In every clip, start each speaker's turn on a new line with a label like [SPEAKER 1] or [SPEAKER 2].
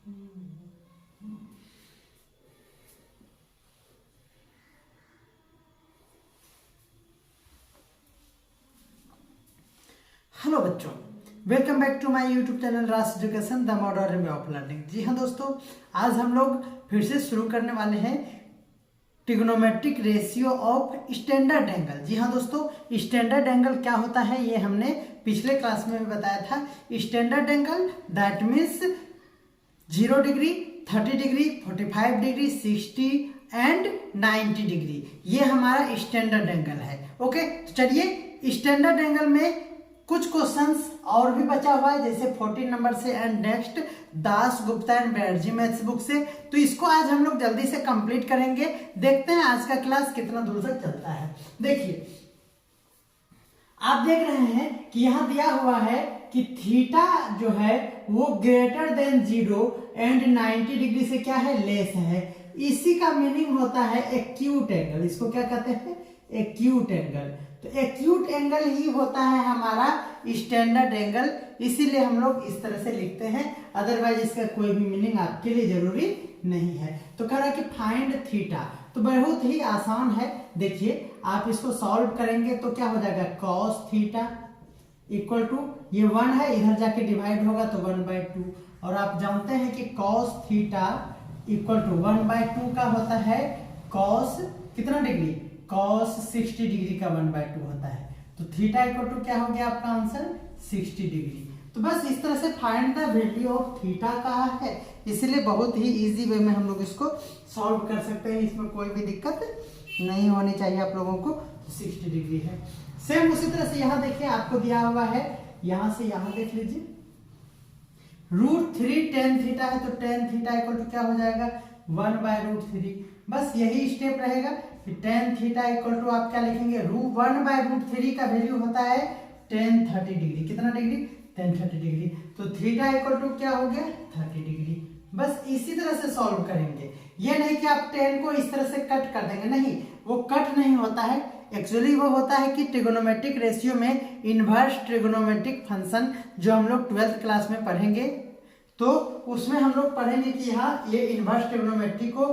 [SPEAKER 1] Hello बच्चों, welcome back to my YouTube channel Ras education the modern way of learning. जी हाँ दोस्तों, आज हम लोग फिर से शुरू करने वाले हैं trigonometric ratio of standard angle. जी हाँ दोस्तों, स्टैंडर्ड एंगल क्या होता है ये हमने पिछले क्लास में भी बताया था। Standard angle that means 0 degree, 30 degree, 45 degree, 60 and 90 degree, ये हमारा स्टैंडर्ड एंगल है। ओके, तो चलिए स्टैंडर्ड एंगल में कुछ क्वेश्चंस और भी बचा हुआ है, जैसे 14 नंबर से and next Das Gupta and Banerjee maths book से। तो इसको आज हम लोग जल्दी से कंप्लीट करेंगे। देखते हैं आज का क्लास कितना दूर तक चलता है। देखिए, आप देख रहे हैं कि यहां दिया हुआ है कि थीटा जो है वो ग्रेटर देन 0 एंड 90 डिग्री से क्या है, लेस है। इसी का मीनिंग होता है एक्यूट एंगल। इसको क्या कहते हैं, एक्यूट एंगल। तो एक्यूट एंगल ही होता है हमारा स्टैंडर्ड एंगल, इसीलिए हम लोग इस तरह से लिखते हैं। अदरवाइज इसका कोई भी मीनिंग आपके लिए जरूरी नहीं है। तो कह रहा है कि फाइंड थीटा, तो बहुत ही आसान है। देखिए, आप इसको सॉल्व करेंगे तो क्या हो जाएगा, कॉस थीटा इक्वल टू, ये 1 है, इधर जाके डिवाइड होगा तो 1/2। और आप जानते हैं कि कॉस थीटा इक्वल टू 1/2 का होता है कॉस कितना डिग्री, कॉस 60 डिग्री का 1/2 होता है। तो थीटा इक्वल टू क्या हो गया आपका आंसर, 60 डिग्री। तो बस इस तरह से find the value of theta कहा है, इसलिए बहुत ही इजी वे में हम लोग इसको सॉल्व कर सकते हैं। इसमें कोई भी दिक्कत नहीं होनी चाहिए आप लोगों को। 60 डिग्री है। सेम उसी तरह से यहाँ देखिए, आपको दिया हुआ है, यहां से यहां देख लीजिए, √3 tan थीटा है, तो tan थीटा इक्वल टू क्या हो जाएगा, 1/√3। बस यही स्टेप रहेगा कि tan थीटा इक्वल टू आप क्या लिखेंगे, 1/√3 का वैल्यू होता है tan 30 डिग्री। कितना डिग्री, tan 30 डिग्री। तो थीटा इक्वल टू क्या हो गया, 30 डिग्री। बस इसी तरह से सॉल्व करेंगे। ये नहीं कि आप tan को इस तरह से कट कर देंगे, नहीं, वो कट नहीं होता है। एक्चुअली वो होता है कि ट्रिगोनोमेट्रिक रेशियो में इनवर्स ट्रिगोनोमेट्रिक फंक्शन जो हम लोग 12th क्लास में पढ़ेंगे, तो उसमें हम लोग पढ़ेंगे कि यहाँ ये इनवर्स ट्रिगोनोमेट्री को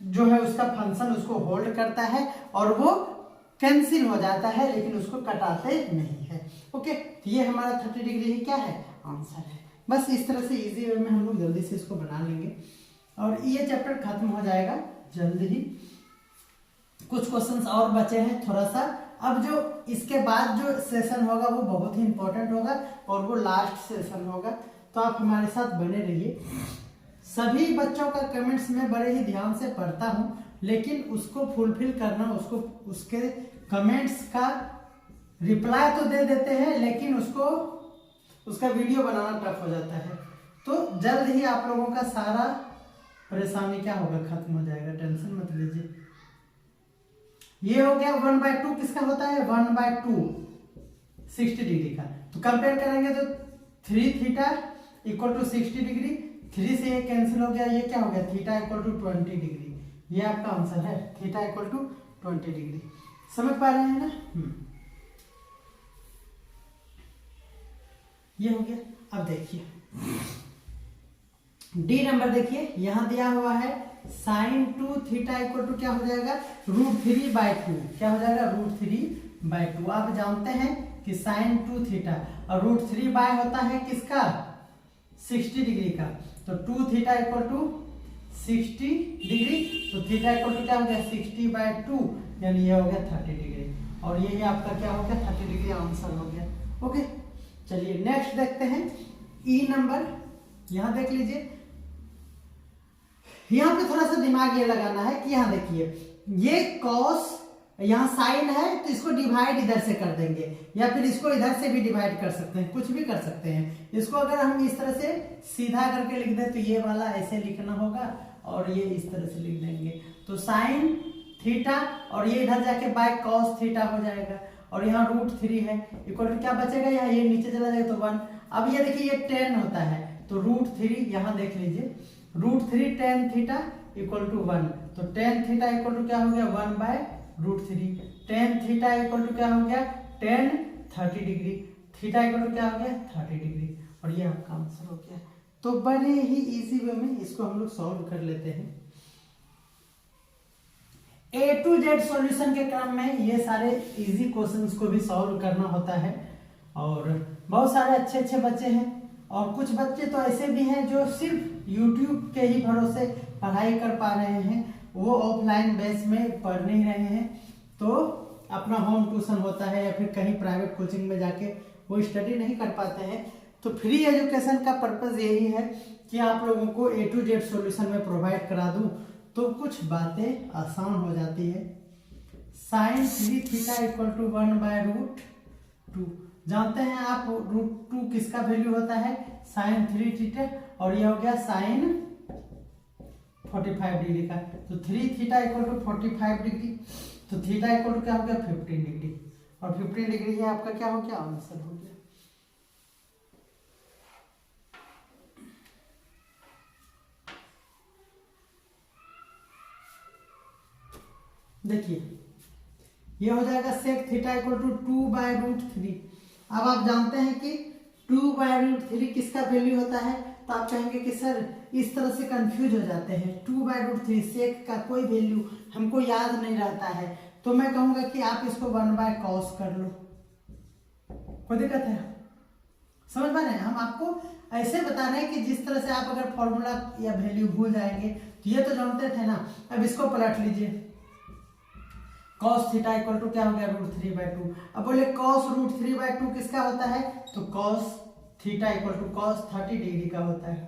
[SPEAKER 1] जो है उसका फंक्शन उसको होल्ड करता है और वो कैंसिल हो जाता है, लेकिन उसको कटाते नहीं है। ओके, तो ये हमारा 30 डिग्री ही क्या है, आंसर है। बस इस तरह से इजी वे में हम लोग जल्दी से इसको बना लेंगे और ये चैप्टर खत्म हो जाएगा जल्दी ही। कुछ क्वेश्चंस और बचे हैं थोड़ा सा। अब जो इसके बाद जो सेशन होगा वो बहुत ही इंपॉर्टेंट होगा और वो लास्ट सेशन होगा, तो आप हमारे साथ बने रहिए। सभी बच्चों का कमेंट्स में बड़े ही ध्यान से पढ़ता हूं, लेकिन उसको फुलफिल करना, उसको उसके कमेंट्स का रिप्लाई तो दे देते हैं, लेकिन उसका वीडियो बनाना टफ हो जाता है। तो जल्द ही आप लोगों का सारा परेशानी क्या होगा, खत्म हो जाएगा, टेंशन मत लीजिए। ये हो गया 1/2, किसका होता है, 1/2 60 डिग्री का। तो कंपेयर करेंगे तो 3 थीटा इक्वल टू 60 डिग्री, 3 से ये कैंसिल हो गया, ये क्या हो गया, थीटा इक्वल टू 20 डिग्री। ये आपका आंसर है, थीटा इक्वल टू 20 डिग्री। समझ पा रहे हैं ना। ये हो गया। अब देखिए डी नंबर, देखिए यहां दिया हुआ है sin 2 थीटा इक्वल टू क्या हो जाएगा, √3/2। क्या हो जाएगा, √3/2। आप जानते हैं कि sin 2 थीटा और √3 बाय होता है किसका, 60 डिग्री का। तो 2 थीटा इक्वल टू 60 डिग्री, तो थीटा इक्वल टू क्या हो गया, 60/2, यानी ये हो गया 30 डिग्री। और यही आपका क्या हो गया, 30 डिग्री आंसर हो गया। ओके, चलिए नेक्स्ट देखते हैं। ई नंबर, यहां देख लीजिए, यहां पे थोड़ा सा दिमाग ये लगाना है कि यहां देखिए, ये कॉस यहाँ साइन है, तो इसको डिवाइड इधर से कर देंगे, या फिर इसको इधर से भी डिवाइड कर सकते हैं, कुछ भी कर सकते हैं। इसको अगर हम इस तरह से सीधा करके लिख दें तो ये वाला ऐसे लिखना होगा और ये इस तरह से लिख देंगे। तो साइन थीटा और ये इधर जाके बाय कॉस थीटा हो जाएगा, और यहाँ √3 है इक्वल टू क्या बचेगा, यहाँ ये नीचे चला जाएगा तो 1। अब ये देखिए ये 10 होता है, तो √3 यहाँ देख लीजिए, √3 tan थीटा इक्वल टू 1। तो tan थीटा इक्वल टू क्या हो गया, 1/√3। tan थीटा इक्वल टू क्या हो गया, tan 30 degree. Theta equal to क्या हो गया, 30 डिग्री। और ये आपका आंसर हो गया। तो बड़े ही इजी वे में इसको हम लोग सॉल्व कर लेते हैं। A to Z सॉल्यूशन के क्रम में ये सारे इजी क्वेश्चंस को भी सॉल्व करना होता है, और बहुत सारे अच्छे अच्छे बच्चे हैं, और कुछ बच्चे तो ऐसे भी हैं जो सिर्फ YouTube के ही भरोसे पढ़ाई कर पा रहे हैं, वो ऑफलाइन बेस में पढ़ नहीं रहे हैं, तो अपना होम ट्यूशन होता है या फिर कहीं प्राइवेट कोचिंग में जाके वो स्टडी नहीं कर पाते हैं। तो फ्री एजुकेशन का पर्पस यही है कि आप लोगों को A to Z सॉल्यूशन में प्रोवाइड करा दूं, तो कुछ बातें आसान हो जाती है। साइन 3 थीटा इक्वल टू 1/√2 जानते हैं आप, √2 किसका वैल्यू होता है, साइन 3 थीटा, और ये हो गया साइन 45 डिग्री का। तो 3 थीटा इक्वल टू 45 डिग्री, तो थीटा इक्वल टू क्या हो गया 15 डिग्री, और 15 डिग्री है आपका क्या हो गया, आंसर हो गया। देखिए ये हो जाएगा सेक थीटा इक्वल टू 2/√3। अब आप जानते हैं कि 2/√3 किसका वैल्यू होता है, तो आप कहेंगे कि सर इस तरह से कंफ्यूज हो जाते हैं, 2/√3 सेक का कोई वैल्यू हमको याद नहीं रहता है, तो मैं कहूंगा कि आप इसको 1/cos कर लो, कोई दिक्कत है, समझ पा रहे हैं। हम आपको ऐसे बता रहे हैं कि जिस तरह से आप अगर फॉर्मूला या वैल्यू भूल जाएंगे, तो ये तो जानते थे ना। अब इसको पलट लीजिए, cos थीटा इक्वल टू क्या हो गया √3/2। अब बोले cos √3/2 किसका होता है, तो cos theta equal to cos 30 degree का होता है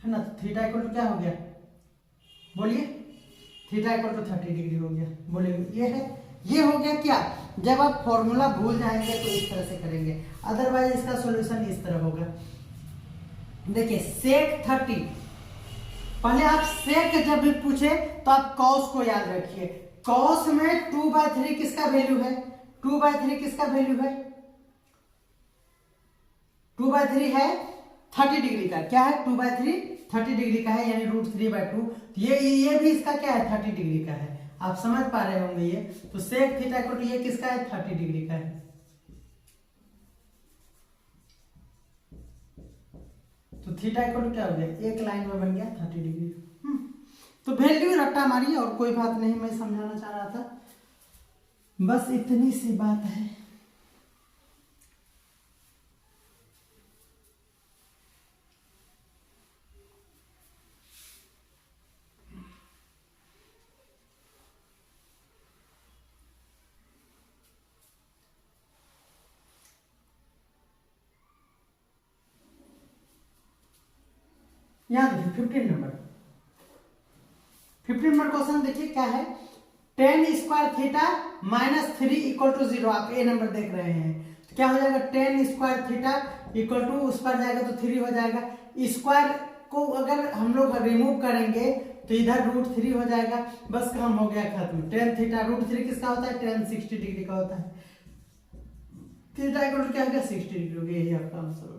[SPEAKER 1] ना। तो थीटा इक्वल टू क्या हो गया, बोलिए, थीटा इक्वल टू 30 डिग्री हो गया, बोलिए ये है। ये हो गया क्या, जब आप फॉर्मूला भूल जाएंगे तो इस तरह से करेंगे, अदरवाइज इसका सॉल्यूशन इस तरह होगा। देखिए सेक 30, पहले आप सेक जब भी पूछे तो आप cos को याद रखिए। cos में 2/3 किसका वैल्यू है, 2/3 किसका वैल्यू है, 2/3 है 30 डिग्री का। क्या है 2/3 30 डिग्री का है, यानी √3/2। ये भी इसका क्या है 30 डिग्री का है, आप समझ पा रहे होंगे ये। तो सेक थीटा इक्वल टू ये किसका है 30 डिग्री का है। तो थीटा इक्वल टू क्या हो गया, एक लाइन में बन गया 30 डिग्री। तो वैल्यू रट्टा मारी, और कोई बात नहीं, मैं समझाना चाह रहा था, बस इतनी सी बात है। यहां देखिए 15 नंबर क्वेश्चन देखिए क्या है, tan square theta -3 equal to 0। आप ए नंबर देख रहे हैं, तो क्या हो जाएगा tan square theta equal to, उस पर जाएगा तो 3 हो जाएगा। स्क्वायर को अगर हम लोग रिमूव करेंगे तो इधर √3 हो जाएगा, बस काम हो गया खत्म। tan थीटा √3 किसका होता है, tan 60 डिग्री का होता है। थीटा इक्वल टू क्या हो गया 60 डिग्री हो गया, यही आपका आंसर हो गया।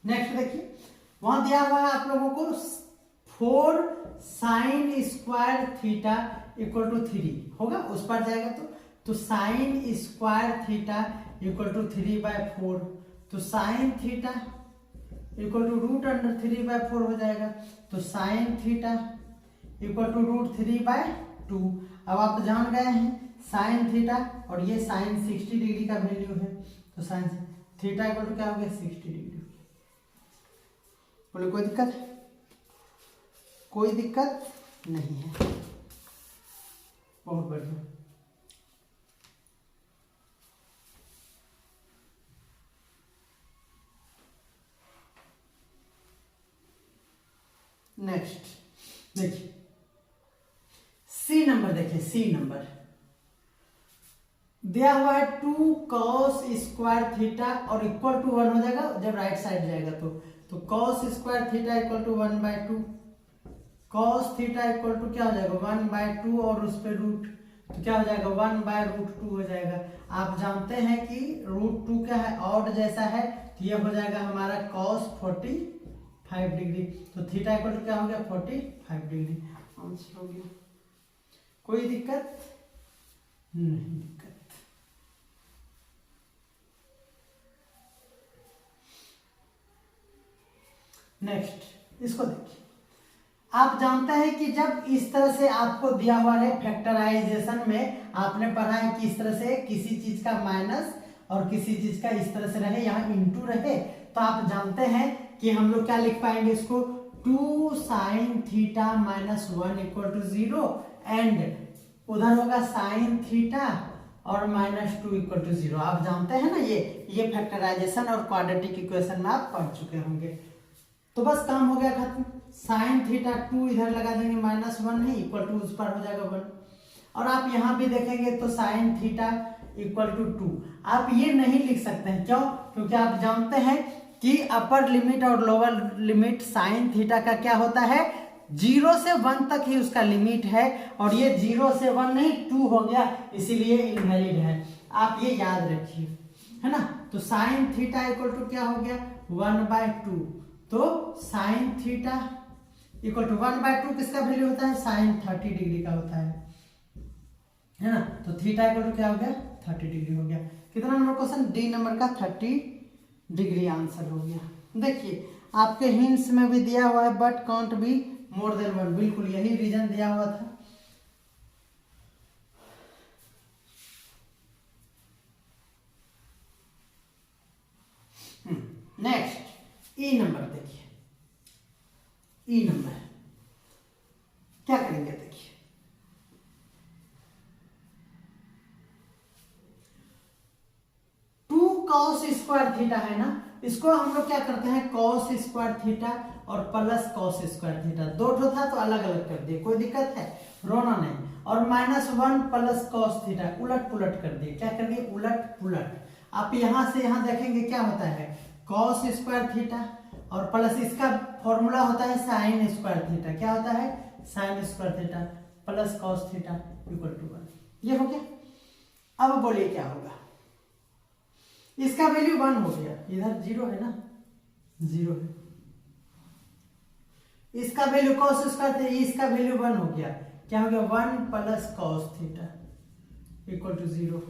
[SPEAKER 1] नेक्स्ट देखिए, वहां दिया हुआ है आप लोगों को 4 sin square theta equal to 3 होगा, उस पर जाएगा तो sin square theta equal to 3/4। तो sin थीटा इक्वल टू √3/4 हो जाएगा। तो sin थीटा इक्वल टू √3/2। अब आप जान गए हैं sin थीटा, और ये sin 60 डिग्री का वैल्यू है, तो sin थीटा इक्वल टू क्या हो गया 60 डिग्री। बोले कोई दिक्कत, कोई दिक्कत नहीं है, बहुत बढ़िया। नेक्स्ट देखिए सी नंबर, देखिए सी नंबर दिया हुआ है 2 cos स्क्वायर थीटा और इक्वल टू 1 हो जाएगा जब राइट साइड जाएगा तो cos square theta equal to 1/2, cos theta equal to क्या हो जाएगा 1/2 और उस पर रूट, तो क्या हो जाएगा 1/√2 हो जाएगा। आप जानते हैं कि √2 क्या है, ऑड जैसा है, तो ये हो जाएगा हमारा cos 45 डिग्री। तो थीटा इक्वल टू क्या हो गया 45 डिग्री, आंसर हो गया। कोई दिक्कत नहीं दिक्कत। नेक्स्ट इसको देखिए, आप जानते हैं कि जब इस तरह से आपको दिया हुआ है फैक्टराइजेशन में आपने पढ़ा है कि इस तरह से किसी चीज का माइनस और किसी चीज का इस तरह से रहे, यहाँ इंटू रहे, तो आप जानते हैं कि हम लोग क्या लिख पाएंगे इसको, 2 sin theta minus 1 equal to 0 and उधर होगा sin थीटा और -2 इक्वल टू 0। आप जानते हैं ना ये फैक्टराइजेशन और क्वाड्रेटिक इक्वेशन में आप पढ़ चुके होंगे। तो बस काम हो गया खत्म। sin थीटा 2 इधर लगा देंगे, -1 है इक्वल टू उस पर हो जाएगा 1, और आप यहाँ भी देखेंगे तो sin थीटा इक्वल टू 2। आप ये नहीं लिख सकते हैं, क्यों? क्योंकि आप जानते हैं कि अपर लिमिट और लोअर लिमिट sin थीटा का क्या होता है, 0 से 1 तक ही उसका लिमिट है, और ये 0 से 1 नहीं 2 हो गया, इसीलिए इनवैलिड है। आप ये याद रखिए, है ना। तो sin थीटा इक्वल टू क्या हो गया, 1/2। तो sin थीटा इक्वल टू 1/2 किसका वैल्यू होता है, sin 30 डिग्री का होता है ना। तो थीटा इक्वल टू क्या हो गया, 30 डिग्री हो गया। कितना नंबर क्वेश्चन, डी नंबर का 30 डिग्री आंसर हो गया। देखिए आपके हिंट्स में भी दिया हुआ है but can't be more than 1, बिल्कुल यही रीजन दिया हुआ था। नेक्स्ट ई नंबर देखिए, ई नंबर क्या करेंगे, देखिए 2 cos स्क्वायर थीटा है ना, इसको हम लोग क्या करते हैं, cos स्क्वायर थीटा और प्लस cos स्क्वायर थीटा, दो ठो था तो अलग अलग कर दिए, कोई दिक्कत है, रोना नहीं। और -1 प्लस cos थीटा उलट पुलट कर दिए, क्या कर दिए, उलट पुलट। आप यहां से यहां देखेंगे क्या होता है, cos स्क्वायर थीटा और प्लस इसका फॉर्मूला होता है sin स्क्वायर थीटा, क्या होता है, sin square theta plus cos theta equal to 1। ये हो गया। अब बोलिए क्या होगा, इसका वैल्यू 1 हो गया, इधर 0 है ना, 0 है, इसका वैल्यू cos स्क्वायर थीटा, इसका वैल्यू 1 हो गया, क्या हो गया, 1 plus cos theta equal to 0।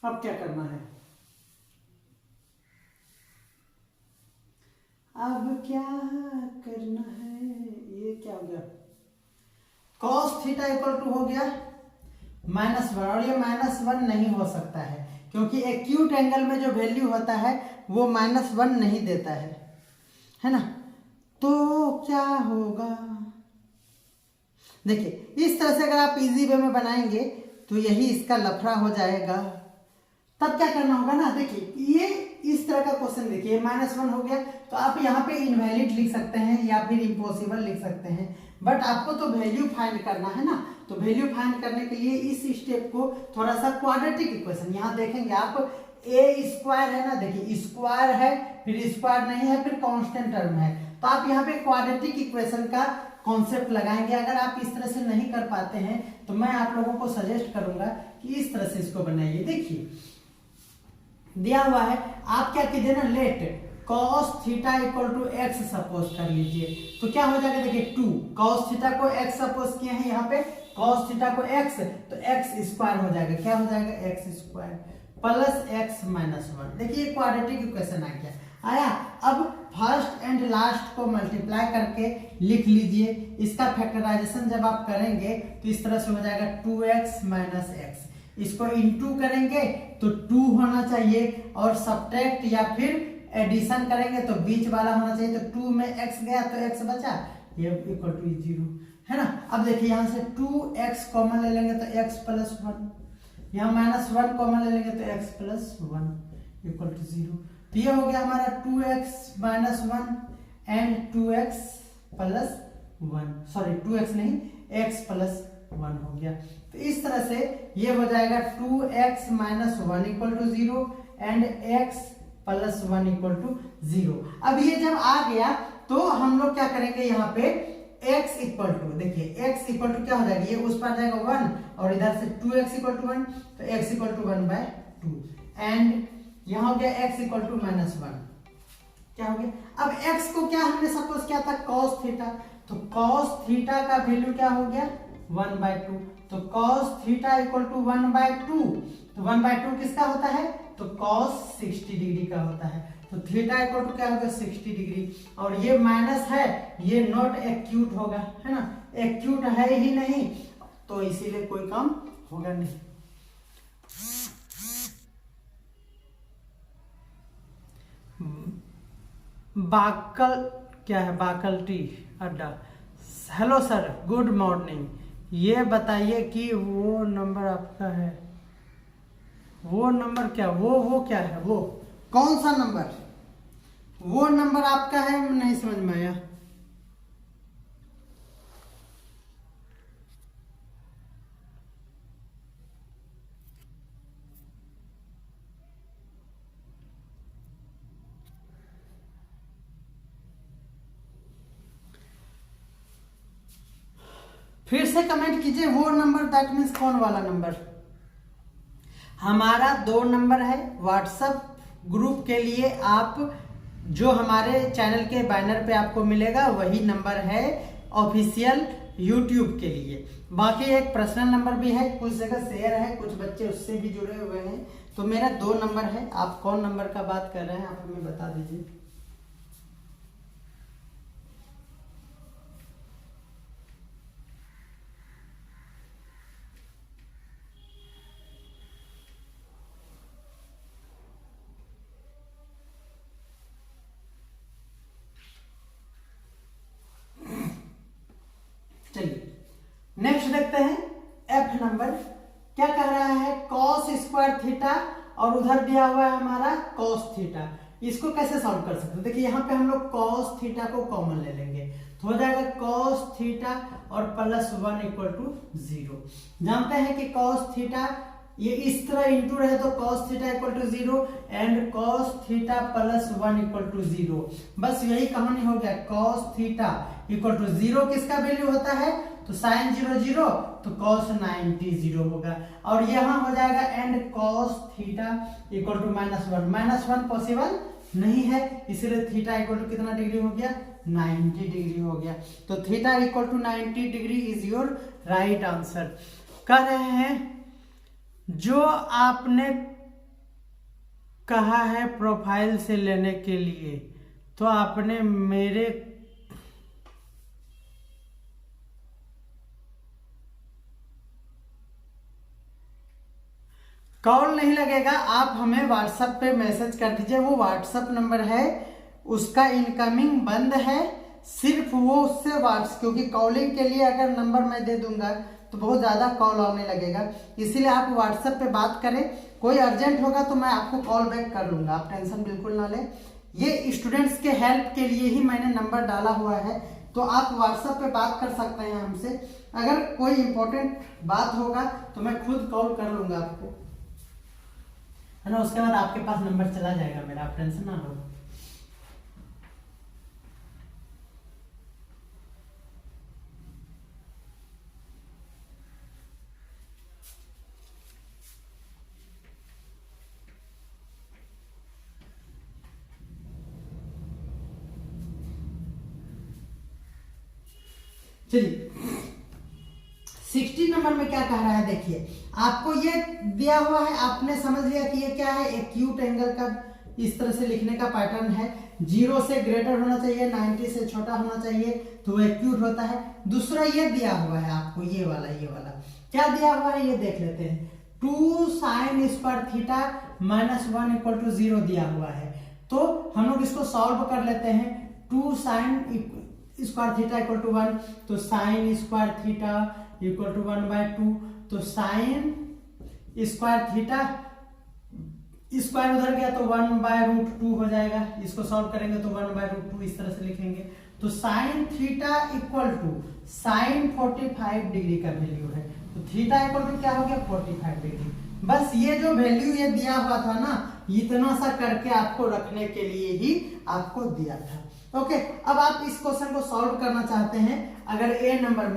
[SPEAKER 1] अब क्या करना है, अब क्या करना है, ये क्या हो गया, cos थीटा इक्वल टू हो गया -1, और ये -1 नहीं हो सकता है क्योंकि एक्यूट एंगल में जो वैल्यू होता है वो -1 नहीं देता है ना। तो क्या होगा, देखिए इस तरह से अगर आप इजी वे में बनाएंगे तो यही इसका लफड़ा हो जाएगा। तब क्या करना होगा ना, देखिए ये इस तरह का क्वेश्चन, देखिए -1 हो गया तो आप यहाँ पे इनवैलिड लिख सकते हैं या फिर इम्पॉसिबल लिख सकते हैं, बट आपको तो वैल्यू फाइंड करना है ना। तो वैल्यू फाइंड करने के लिए इस स्टेप को थोड़ा सा क्वाड्रेटिक इक्वेशन, यहाँ देखेंगे आप ए स्क्वायर है ना, देखिए स्क्वायर है फिर स्क्वायर नहीं है फिर कांस्टेंट टर्म है, तो आप यहाँ पे क्वाड्रेटिक इक्वेशन का कॉन्सेप्ट लगाएंगे। अगर आप इस तरह से नहीं कर पाते हैं तो मैं आप लोगों को सजेस्ट करूंगा कि इस तरह से इसको बनाइए। देखिए दिया हुआ है, आप क्या कीजिए ना, let cos theta equal to x suppose कर लीजिए, तो क्या हो जाएगा, देखिए 2 cos थीटा को x सपोज किए हैं, यहाँ पे cos थीटा को x, तो x स्क्वायर हो जाएगा, क्या हो जाएगा, x square plus x minus 1। देखिए क्वाड्रेटिक इक्वेशन आ गया, आया। अब फर्स्ट एंड लास्ट को मल्टीप्लाई करके लिख लीजिए, इसका फैक्टराइजेशन जब आप करेंगे तो इस तरह से हो जाएगा 2x माइनस x, इसको इनटू करेंगे तो 2 होना चाहिए, और सब्ट्रैक्ट या फिर एडिशन करेंगे तो बीच वाला होना चाहिए, तो 2 में x गया तो x बचा, ये इक्वल टू 0 है ना। अब देखिए यहाँ से 2x कॉमन ले लेंगे तो x प्लस 1, यहाँ -1 कॉमन ले लेंगे तो x प्लस 1 इक्वल टू 0। तो ये हो गया हमारा 2x minus 1 and 2x plus 1, sorry 2x नहीं x प्लस 1 हो गया। तो इस तरह से ये हो जाएगा 2x minus 1 equal to 0 and x plus 1 equal to 0। अब ये जब आ गया तो हम लोग क्या करेंगे, यहाँ पे x इक्वल टू, देखिए x इक्वल टू क्या हो जाएगा, ये उस पर जाएगा 1 और इधर से 2x इक्वल टू 1, तो x इक्वल टू 1/2 एंड यहाँ हो गया x इक्वल टू -1। क्या हो गया, अब x को क्या हमने सपोज किया था cos थीटा, तो cos थीटा का वैल्यू क्या हो गया 1/2, तो cos थीटा इक्वल टू 1/2, तो 1/2 किसका होता है, तो cos 60 डिग्री का होता है, तो थीटा इक्वल टू क्या होगा 60 डिग्री, और ये माइनस है, ये नॉट एक्यूट होगा, है ना, एक्यूट है ही नहीं, तो इसीलिए कोई काम होगा नहीं। बाकल क्या है, बाकलटी अड्डा, हेलो सर गुड मॉर्निंग, ये बताइए कि वो नंबर आपका है, वो नंबर क्या, वो क्या है, वो कौन सा नंबर, वो नंबर आपका है, नहीं समझ में आया। फिर से कमेंट कीजिए, वो नंबर दैट मीन्स कौन वाला नंबर। हमारा 2 नंबर है व्हाट्सएप ग्रुप के लिए, आप जो हमारे चैनल के बैनर पे आपको मिलेगा वही नंबर है ऑफिशियल यूट्यूब के लिए। बाकी एक पर्सनल नंबर भी है, कुछ जगह शेयर है, कुछ बच्चे उससे भी जुड़े हुए हैं, तो मेरा 2 नंबर है। आप कौन नंबर का बात कर रहे हैं आप हमें बता दीजिए। चलिए नेक्स्ट देखते हैं, एफ नंबर क्या कह रहा है, cos स्क्वायर थीटा और उधर दिया हुआ है हमारा cos थीटा। इसको कैसे सॉल्व कर सकते हैं, देखिए यहाँ पे हम लोग cos थीटा को कॉमन ले लेंगे, तो हो जाएगा cos थीटा और प्लस 1 इक्वल टू 0। जानते हैं कि cos थीटा ये इस तरह इंटू रहे तो cos theta equal to 0 and cos theta plus 1 equal to 0। बस यही कहानी हो गया, cos थीटा इक्वल टू 0 किसका वैल्यू होता है, तो sin 0 0 तो cos 90 0 होगा, और यहाँ हो जाएगा and cos theta equal to -1 possible नहीं है, इसलिए थीटा इक्वल टू कितना डिग्री हो गया 90 डिग्री हो गया, तो theta equal to 90 degree is your right answer. कह रहे हैं जो आपने कहा है प्रोफाइल से लेने के लिए, तो आपने मेरे कॉल नहीं लगेगा, आप हमें व्हाट्सएप पे मैसेज कर दीजिए, वो व्हाट्सएप नंबर है उसका इनकमिंग बंद है, सिर्फ वो उससे क्योंकि कॉलिंग के लिए अगर नंबर मैं दे दूंगा तो बहुत ज़्यादा कॉल आने लगेगा, इसीलिए आप व्हाट्सएप पे बात करें, कोई अर्जेंट होगा तो मैं आपको कॉल बैक कर लूँगा, आप टेंशन बिल्कुल ना लें। ये स्टूडेंट्स के हेल्प के लिए ही मैंने नंबर डाला हुआ है, तो आप व्हाट्सएप पे बात कर सकते हैं हमसे, अगर कोई इंपॉर्टेंट बात होगा तो मैं खुद कॉल कर लूँगा आपको, है ना, उसके बाद आपके पास नंबर चला जाएगा मेरा, आप टेंशन ना लो। चलिए 60 नंबर में क्या कह रहा है, देखिए आपको ये दिया हुआ है, आपने समझ लिया कि ये क्या है, एक्यूट एंगल का इस तरह से लिखने का पैटर्न है, 0 से ग्रेटर होना चाहिए, 90 से छोटा होना चाहिए, तो वो एक्यूट होता है। दूसरा ये दिया हुआ है आपको, ये वाला क्या दिया हुआ है ये देख लेते हैं, 2 sin square theta -1 equal to 0 दिया हुआ है, तो हम लोग इसको सॉल्व कर लेते हैं। 2 sin square theta equal to 1, तो sin square theta equal to 1/2, तो sin स्क्वायर थीटा स्क्वायर उधर गया तो 1/√2 हो जाएगा, इसको सॉल्व करेंगे तो 1/√2 इस तरह से लिखेंगे, तो sin theta equal to sin 45 degree का वैल्यू है, तो थीटा इक्वल टू क्या हो गया 45 डिग्री। बस ये जो वैल्यू ये दिया हुआ था ना, इतना सा करके आपको रखने के लिए ही आपको दिया था। ओके, अब आप इस क्वेश्चन को सॉल्व करना चाहते हैं। अगर ए नंबर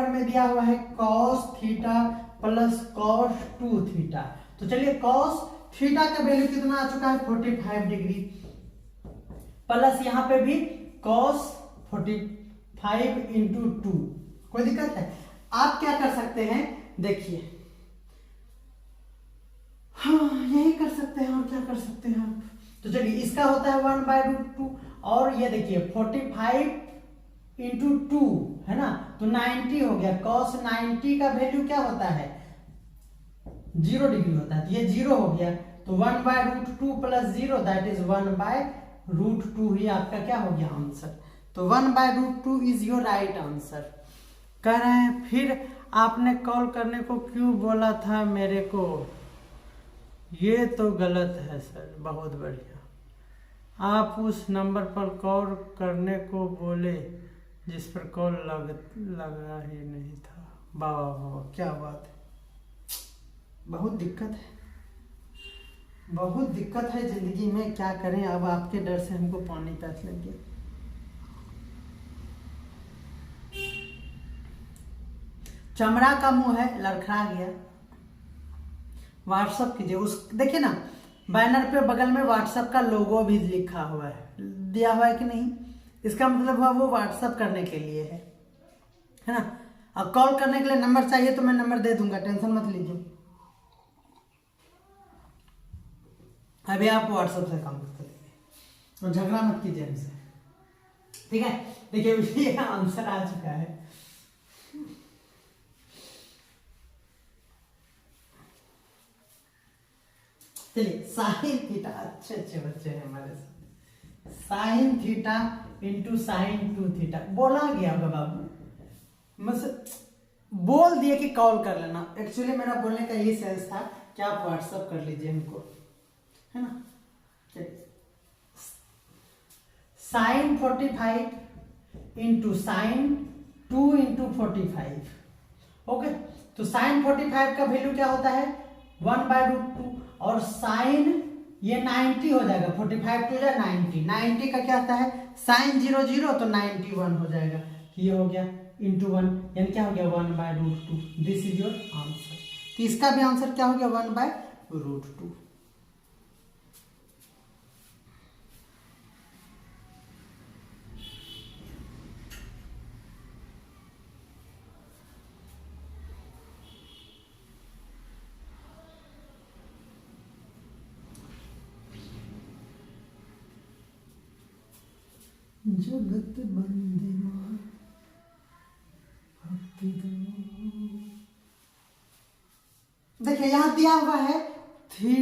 [SPEAKER 1] में दिया हुआ है cos theta plus cos 2 theta, तो चलिए cos थीटा का वैल्यू कितना आ चुका है 45 डिग्री, प्लस यहाँ पे भी cos 45 इंटू 2। कोई दिक्कत है? आप क्या कर सकते हैं, देखिए, हाँ यही कर सकते हैं, और क्या कर सकते हैं आप। तो चलिए इसका होता है 1/√2, और ये देखिए 45 इंटू 2 है ना, तो 90 हो गया। cos 90 का वैल्यू क्या होता है 0 डिग्री होता है, तो ये 0 हो गया। तो 1/√2 प्लस 0 दैट इज 1/√2 ही आपका क्या हो गया आंसर। तो 1/√2 इज योर राइट आंसर। कह रहे हैं फिर आपने कॉल करने को क्यों बोला था मेरे को, ये तो गलत है सर। बहुत बढ़िया, आप उस नंबर पर कॉल करने को बोले जिस पर कॉल लगा ही नहीं था। वाह वाह, क्या बात है। बहुत दिक्कत है जिंदगी में, क्या करें अब। आपके डर से हमको पानी प्यास लग गया। चमड़ा का मुंह है, लड़खड़ा गया। व्हाट्सअप कीजिए उस, देखिए ना बैनर पे बगल में व्हाट्सअप का लोगो भी लिखा हुआ है, दिया हुआ है कि नहीं, इसका मतलब हुआ वो व्हाट्सअप करने के लिए है ना। अब कॉल करने के लिए नंबर चाहिए तो मैं नंबर दे दूंगा, टेंशन मत लीजिए। अभी आप व्हाट्सएप से काम करते रहिए और झगड़ा मत कीजिए हमसे, ठीक है। देखिए ये आंसर आ चुका है। चलिए साइन थीटा, अच्छे बच्चे हैं हमारे साथ। Sine theta into sine 2 theta बोला गया होगा बाबू, मुझसे बोल दिए कि कॉल कर लेना। एक्चुअली मेरा बोलने का यही सेंस था कि आप व्हाट्सएप कर लीजिए हमको, है ना। Sine 45 into sine 2 into 45। Okay, तो साइन 45 का वैल्यू क्या होता है 1/√2, और साइन ये 90 हो जाएगा। 45 टू या 90 का क्या होता है साइन 0 0, तो 91 हो जाएगा। ये हो गया इंटू 1, यानी क्या हो गया 1/√2। This is your answer. तो इसका भी आंसर क्या हो गया 1/√2। जगत बंदे भक्ति दो। देखिए यहां दिया हुआ है थ्री,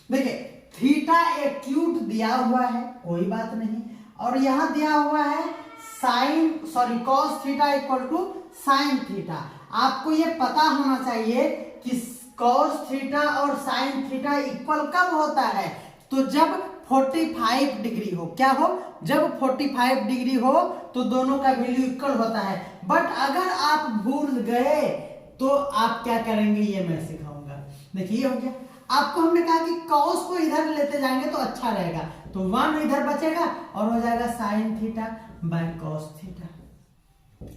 [SPEAKER 1] देखिए थीटा एक्यूट दिया हुआ है, कोई बात नहीं, और यहां दिया हुआ है cos theta equal to sine theta. आपको ये पता होना चाहिए कि कॉस थीटा और साइन थीटा इक्वल कब होता है, तो जब 45 डिग्री हो। क्या हो, जब 45 डिग्री हो तो दोनों का वैल्यू इक्वल होता है। बट अगर आप भूल गए तो आप क्या करेंगे ये मैं सिखाऊंगा। देखिए हो गया, आपको हमने कहा कि कॉस को इधर लेते जाएंगे तो अच्छा रहेगा, तो 1 इधर बचेगा और हो जाएगा sine theta by cos theta.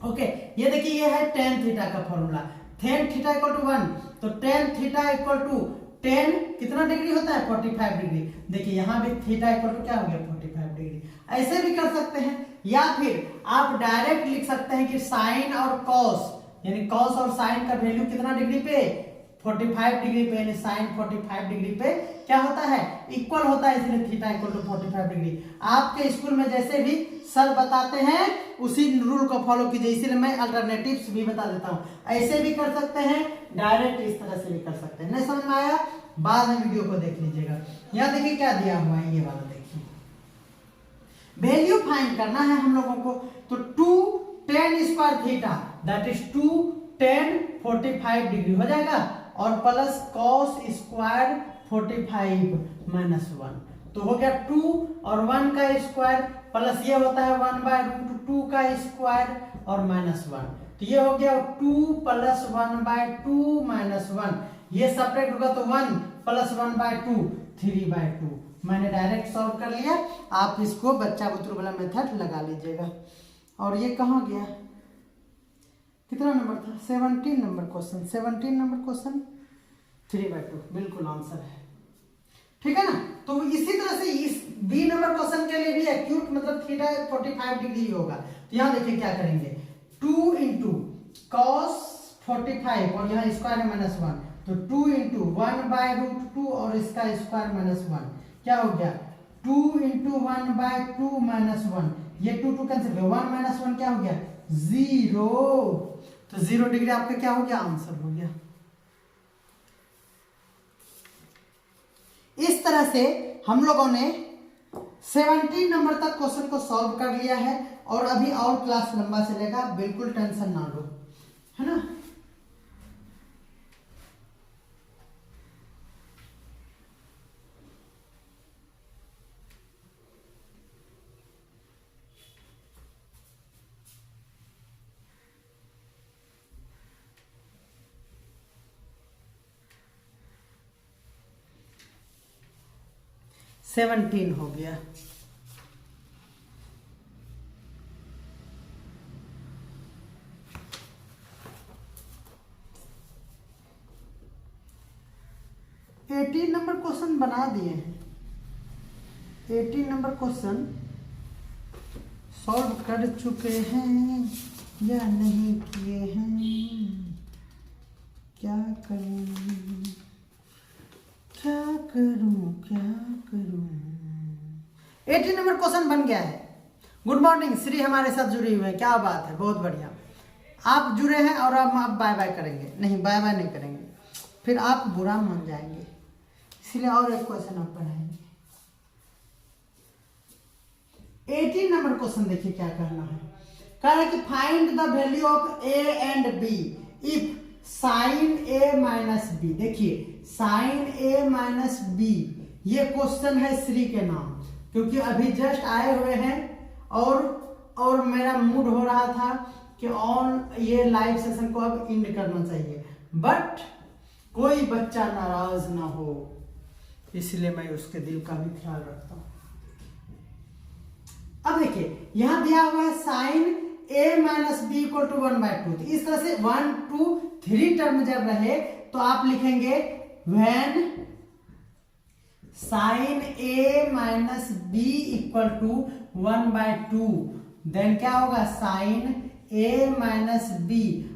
[SPEAKER 1] Okay, ये देखिए ये है टेन थीटा का formula. Tan theta equal to 1, तो tan theta equal to tan कितना डिग्री होता है 45 डिग्री। देखिए यहां भी थीटा इक्वल टू क्या हो गया 45 डिग्री। ऐसे भी कर सकते हैं, या फिर आप डायरेक्ट लिख सकते हैं कि साइन और कॉस, यानी कॉस और साइन का वैल्यू कितना डिग्री पे 45 डिग्री पे, यानी साइन 45 डिग्री पे क्या होता है इक्वल होता है, इसलिए थीटा इक्वल टू 45 डिग्री। आपके स्कूल में जैसे भी सर बताते हैं उसी रूल को फॉलो कीजिए, इसीलिए मैं अल्टरनेटिव्स भी बता देता हूं। ऐसे भी कर सकते हैं, डायरेक्ट इस तरह से भी कर सकते हैं। नहीं समझ में आया बाद में वीडियो को देख लीजिएगा। यहाँ देखिए क्या दिया हुआ है, ये वाला देखिए, वैल्यू फाइंड करना है हम लोगों को। तो 2 tan square theta that is 2 tan 45 degree हो जाएगा, और प्लस कॉस स्क्वायर 45 माइनस 1, तो हो गया 2 और 1 का स्क्वायर प्लस ये होता है 1/√2 का स्क्वायर और -1, तो ये हो गया 2 + 1/2 - 1, ये सेपरेट होगा तो 1 + 1/2 3/2। मैंने डायरेक्ट सॉल्व कर लिया, आप इसको बच्चा बुतरू वाला मेथड लगा लीजिएगा। और ये कहाँ गया, कितना नंबर था, 17 नंबर क्वेश्चन, 17 नंबर क्वेश्चन 3/2 बिल्कुल आंसर है, ठीक है ना। तो इसी तरह से इस बी नंबर क्वेश्चन के लिए भी एक्यूट मतलब थीटा 45 डिग्री होगा। तो यहाँ देखिए क्या करेंगे, 2 × cos 45 और यहाँ स्क्वायर है -1, तो 2 × 1/√2 और इसका स्क्वायर -1 क्या हो गया 2 × 1/2 - 1, ये 2 कैंसिल हो गया, 1 - 1 क्या हो गया 0, तो 0 डिग्री आपका क्या हो गया, आंसर हो गया। इस तरह से हम लोगों ने 17 नंबर तक क्वेश्चन को सॉल्व कर लिया है, और अभी और क्लास लंबा चलेगा, बिल्कुल टेंशन ना लो, है ना। सेवनटीन हो गया। एटीन नंबर क्वेश्चन बना दिए हैं, 18 नंबर क्वेश्चन सॉल्व कर चुके हैं या नहीं किए हैं, क्या करूं क्या करूं क्या करूं। 18 नंबर क्वेश्चन बन गया है। गुड मॉर्निंग, श्री हमारे साथ जुड़े हुए हैं, क्या बात है, बहुत बढ़िया। आप जुड़े हैं और अब आप बाय बाय करेंगे, नहीं बाय बाय नहीं करेंगे, फिर आप बुरा मान जाएंगे, इसलिए और एक क्वेश्चन आप पढ़ाएंगे। 18 नंबर क्वेश्चन देखिए क्या करना है, कह रहा है कि find the value of a and b if sin a - b। देखिए sin a - b, ये क्वेश्चन है श्री के नाम, क्योंकि अभी जस्ट आए हुए हैं और मेरा मूड हो रहा था कि ऑन ये लाइव सेशन को अब एंड करना चाहिए, बट कोई बच्चा नाराज ना हो, इसलिए मैं उसके दिल का भी ख्याल रखता हूं। अब देखिए यहां दिया हुआ है sin a - b = 1/2, तो इस तरह से 1 2 3 टर्म जब रहे तो आप लिखेंगे when sin a - b = 1/2, then क्या होगा sin a - b,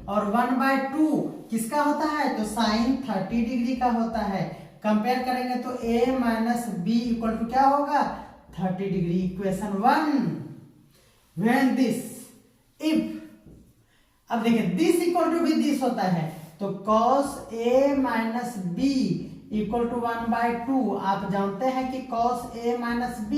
[SPEAKER 1] और 1/2 किसका होता है, तो sin 30 डिग्री का होता है। कंपेयर करेंगे तो a - b = क्या होगा 30 degree. Equation 1 when this if, अब देखिए दिस इक्वल टू भी दिस होता है, तो cos a - b = 1/2, आप जानते हैं कि cos a - b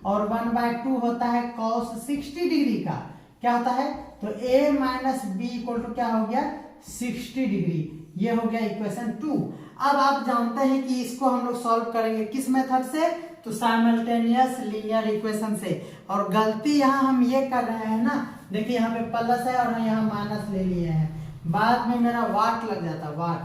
[SPEAKER 1] और 1/2 होता है cos 60 डिग्री का, क्या होता है, तो a - b = क्या हो गया 60 डिग्री, ये हो गया इक्वेशन 2। अब आप जानते हैं कि इसको हम लोग सॉल्व करेंगे किस मेथड से, तो साइमल्टेनियस लीनियर इक्वेशन से। और गलती यहाँ हम ये कर रहे हैं ना, देखिए यहाँ पे प्लस है और यहाँ माइनस ले लिए हैं, बाद में मेरा वाट लग जाता है, वाट।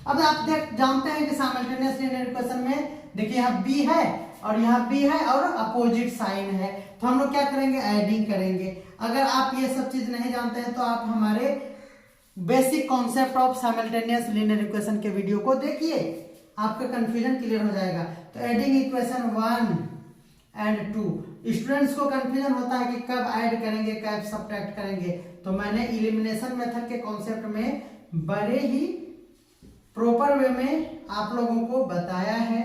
[SPEAKER 1] अब आप जानते हैं कि साइमल्टेनियस लीनियर इक्वेशन में देखिए यहाँ b है और यहाँ b है और अपोजिट साइन है, तो हम लोग क्या करेंगे, एडिंग करेंगे। अगर आप ये सब चीज नहीं जानते हैं तो आप हमारे basic concept of simultaneous linear equation के वीडियो को देखिए, आपका कंफ्यूजन क्लियर हो जाएगा। तो एडिंग इक्वेशन 1 एंड 2, स्टूडेंट्स को कंफ्यूजन होता है कि कब ऐड करेंगे कब सब्ट्रैक्ट करेंगे, तो मैंने इलिमिनेशन मेथड के कॉन्सेप्ट में बड़े ही प्रॉपर वे में आप लोगों को बताया है।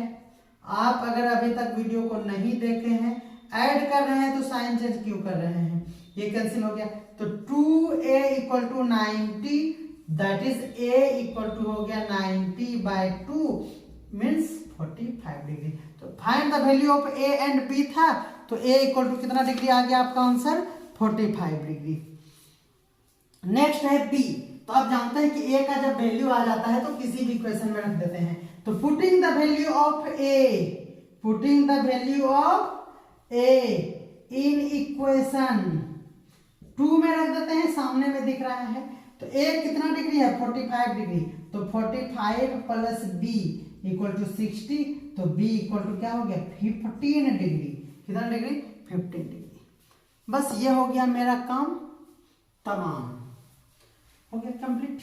[SPEAKER 1] आप अगर अभी तक वीडियो को नहीं देखे हैं, ऐड कर रहे हैं तो साइन चेंज क्यों कर रहे हैं, ये कैंसिल हो गया, तो 2a = 90, दैट इज a = हो गया 90/2 मीन्स 45 डिग्री। तो find the value of a and b था, तो a = कितना डिग्री आ गया आपका आंसर 45 डिग्री। नेक्स्ट है b, तो आप जानते हैं कि a का जब वैल्यू आ जाता है तो किसी भी इक्वेशन में रख देते हैं, तो putting the value of a in equation 2 में रख देते हैं, सामने में दिख रहा है। तो ए कितना डिग्री है 45 डिग्री, तो 45 प्लस बी इक्वल टू 60, तो बी इक्वल टू क्या हो गया 15 डिग्री। कितना डिग्री 15 डिग्री। बस ये हो गया मेरा काम तमाम, हो गया कंप्लीट।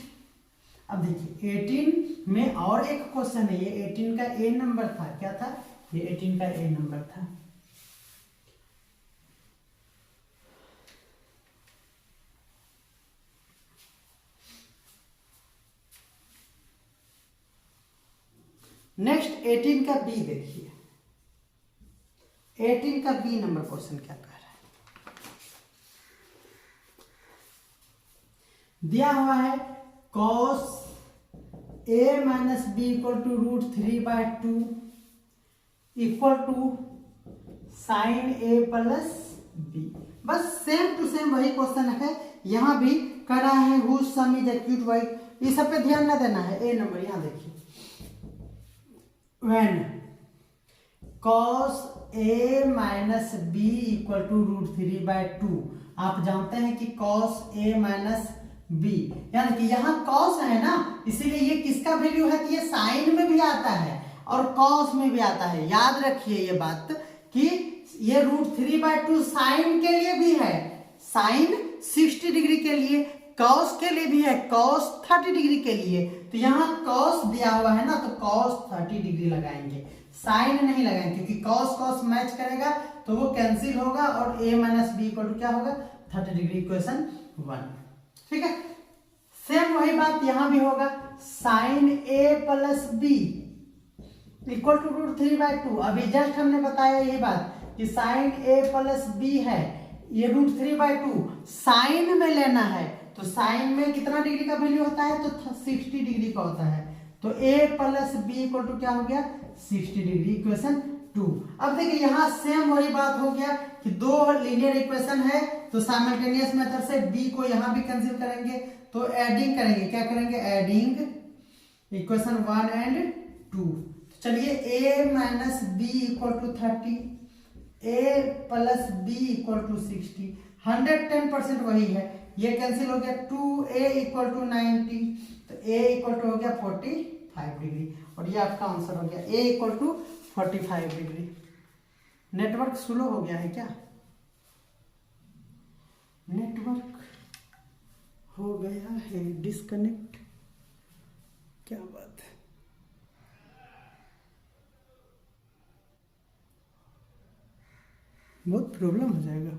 [SPEAKER 1] अब देखिए 18 में और एक क्वेश्चन है, ये 18 का ए नंबर था, क्या था ये 18 का ए नंबर था। नेक्स्ट 18 का बी देखिए, 18 का बी नंबर क्वेश्चन क्या कह रहा है। दिया हुआ है cos a minus B equal to √3/2 equal to sine A plus B. बस सेम टू सेम वही क्वेश्चन है, यहां भी कर रहा है हुज सम इज एक्यूट वाई। ये सब पे ध्यान ना देना है। ए नंबर यहां देखिए, when cos a minus B equal to √3/2। आप जानते हैं कि cos a माइनस बी, यानी कि यहाँ cos है ना, इसीलिए ये किसका वैल्यू है कि ये साइन में भी आता है और cos में भी आता है। याद रखिए ये बात कि ये √3/2 साइन के लिए भी है, साइन 60 डिग्री के लिए, cos के लिए भी है, cos 30 डिग्री के लिए। तो यहाँ cos दिया हुआ है ना, तो cos 30 डिग्री लगाएंगे, साइन नहीं लगाएंगे, क्योंकि cos cos मैच करेगा तो वो कैंसिल होगा और a minus B equal to क्या होगा 30 डिग्री। इक्वेशन 1, ठीक है। सेम वही बात यहां भी होगा, sine a plus B equal to √3/2। अभी जस्ट हमने बताया ये बात कि साइन a प्लस बी है, ये √3/2 साइन में लेना है, तो साइन में कितना डिग्री का वैल्यू होता है तो 60 डिग्री का होता है। तो a plus B equal to क्या हो गया 60 डिग्री। इक्वेशन 2। अब देखिए यहाँ सेम वही बात हो गया कि दो लीनियर इक्वेशन है, तो साइमल्टेनियस मेथड से b को यहाँ भी कैंसिल करेंगे, तो एडिंग करेंगे, क्या करेंगे एडिंग इक्वेशन 1 एंड 2। चलिए a minus B equal to 30, a plus B equal to 60, 110% वही है, ये कैंसिल हो गया। 2a इक्वल टू 90, तो a इक्वल टू हो गया 45 डिग्री, और ये आपका आंसर हो गया a equal to 45 degree. Network slow हो गया है क्या? नेटवर्क हो गया है डिस्कनेक्ट, क्या बात है। बहुत प्रॉब्लम हो जाएगा।